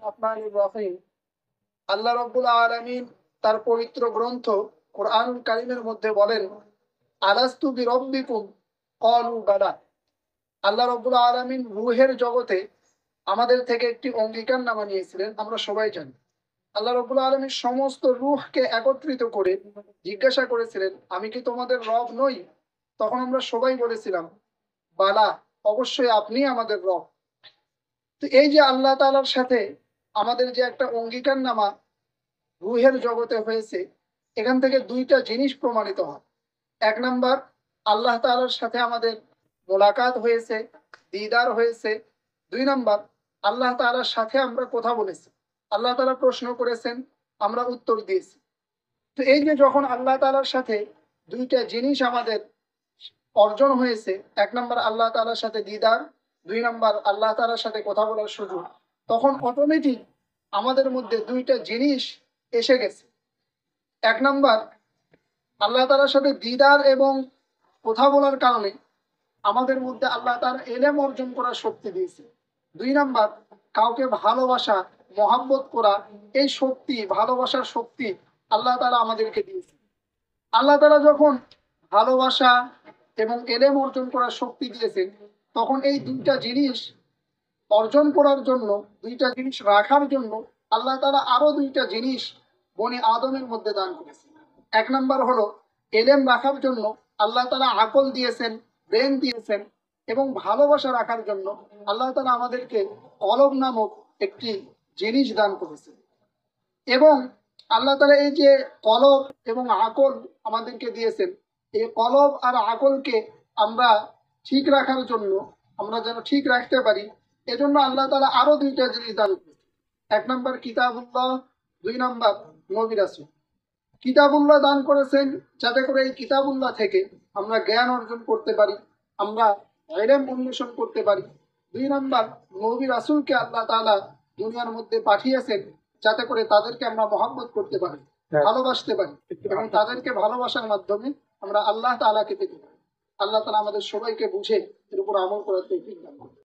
রহমানির রহিম। আল্লাহ রাব্বুল আলামিন তার পবিত্র গ্রন্থ কোরআনুল কারীমের মধ্যে বলেন, আলাস্তু বিরব্বিকুম ক্বালু বালা। আল্লাহ রাব্বুল আলামিন রূহের জগতে আমাদের থেকে একটি অঙ্গীকারনামা নিয়েছিলেন, আমরা সবাই জানি। আল্লাহ রাব্বুল আলামিন সমস্ত রূহকে একত্রিত করে জিজ্ঞাসা করেছিলেন, আমি কি তোমাদের রব নই? তখন আমরা সবাই বলেছিলাম, বালা, অবশ্যই আপনি আমাদের রব। তো এই যে আল্লাহ তাআলার সাথে আমাদের যে একটা অঙ্গীকারনামা রূহের জগতে হয়েছে, এখান থেকে দুইটা জিনিস প্রমাণিত হয়। এক নাম্বার, আল্লাহ তাআলার সাথে আমাদের মোলাকাত হয়েছে, দিদার হয়েছে। দুই নাম্বার, আল্লাহ তাআলার সাথে আমরা কথা বলেছি। আল্লাহ তাআলা প্রশ্ন করেছেন, আমরা উত্তর দিয়েছি। তো এই যে যখন আল্লাহ তাআলার সাথে দুইটা জিনিস আমাদের অর্জন হয়েছে, এক নাম্বার আল্লাহ তাআলার সাথে দিদার, দুই নাম্বার আল্লাহ তাআলার সাথে কথা বলার সুযোগ, তখন অটোমেটিক আমাদের মধ্যে দুইটা জিনিস এসে গেছে। এক নাম্বার, আল্লাহ তাআলার সাথে দিদার এবং কথা বলার কারণে আমাদের মধ্যে আল্লাহ তাআলা ইলম অর্জন করার শক্তি দিয়েছে। দুই নাম্বার, কাউকে ভালোবাসা, মহাব্বত করা, এই শক্তি, ভালোবাসার শক্তি আল্লাহ তাআলা আমাদেরকে দিয়েছে। আল্লাহ তাআলা যখন ভালোবাসা এবং ইলম অর্জন করার শক্তি দিয়েছেন, তখন এই দুইটা জিনিস অর্জন করার জন্য, দুইটা জিনিস রাখার জন্য আল্লাহ তাআলা আরো দুইটা জিনিস বনি আদমের মধ্যে দান করেছেন। এক নাম্বার হলো এলেম রাখার জন্য আল্লাহ তাআলা আকল দিয়েছেন, ব্রেন দিয়েছেন, এবং ভালোবাসা রাখার জন্য আল্লাহ তাআলা আমাদেরকে কলব নামক একটি জিনিস দান করেছেন। এবং আল্লাহ তাআলা এই যে কলব এবং আকল আমাদেরকে দিয়েছেন, এই কলব আর আকলকে আমরা ঠিক রাখার জন্য, আমরা যেন ঠিক রাখতে পারি, এজন্য আল্লাহ তাআলা আরো দুইটা জিনিস দান করেছেন। এক নাম্বার কিতাবুল্লাহ, দুই নাম্বার নবী রাসূল। কিতাবুল্লাহ দান করেছেন যাতে করে এই কিতাবুল্লাহ থেকে আমরা জ্ঞান অর্জন করতে পারি, আমরা ইলম অন্বেষণ করতে পারি। দুই নাম্বার, নবী রাসূলকে আল্লাহ তাআলা দুনিয়ার মধ্যে পাঠিয়েছেন যাতে করে তাদেরকে আমরা মহব্বত করতে পারি, ভালোবাসতে পারি, এবং তাদেরকে ভালোবাসার মাধ্যমে আমরা আল্লাহ তাআলাকে পেতে পারি। আল্লাহ তাআলা আমাদের সবাইকে বুঝে এর উপর আমল করার তৌফিক দান করুন।